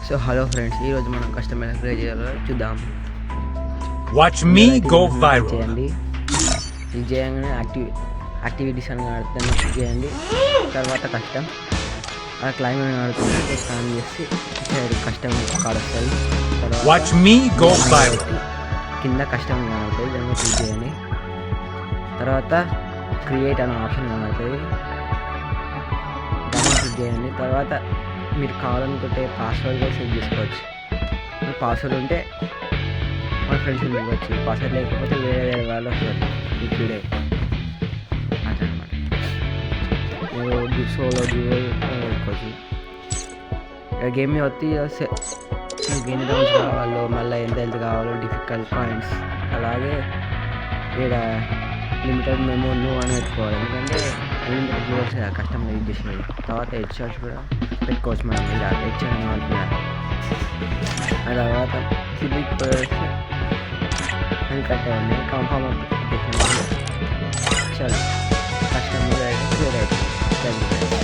So hello friends, ఈరోజు మనం కష్టమైన క్రియేట్ చేయాలో చూద్దాం. Watch me go viral. చేయండి. ఇది చేయగానే యాక్టివిటీస్ అని ఆడుతున్నా చేయండి. తర్వాత కష్టం ఆ క్లైంబింగ్ ఆడుతుంటే స్నానం చేసి కష్టం కాడ వస్తుంది. తర్వాత Watch me go viral. కింద కష్టం కనబడుతుంది, దాన్ని క్లిక్ చేయండి. తర్వాత క్రియేట్ అనే ఆప్షన్ కనబడుతుంది, దాన్ని క్లిక్ చేయండి. తర్వాత మీరు కావాలనుకుంటే పాస్వర్డ్ కూడా సెట్ చేసుకోవచ్చు. పాస్వర్డ్ ఉంటే మన ఫ్రెండ్స్ ఇవ్వచ్చు, పాస్వర్డ్ లేకపోతే వేరే వాళ్ళు వస్తారు. ఇప్పుడే అదనమాట. మీరు సోలో డ్యూయో పెట్టుకోవచ్చు. గేమ్ వచ్చి మీకు ఎన్ని రౌండ్స్ కావాలో, మళ్ళీ ఎంత హెల్త్ కావాలో, డిఫికల్ట్ పాయింట్స్, అలాగే ఇక్కడ లిమిటెడ్ మెమో నువ్వు అని పెట్టుకోవాలి. ఎందుకంటే అన్లిమిటెడ్ వ్యూవర్స్ కష్టంగా యూజ్ చేసినవి. తర్వాత హెడ్ షాట్స్ కూడా పెట్టుకోవచ్చు మనం. ఇలా హెడ్ షాట్ అనుకుంటున్నారు. ఆ తర్వాత సిబిక్ అని కట్టండి. కన్ఫర్మ్ అప్లికేషన్ చాలా కష్టం క్లియర్ అవుతుంది.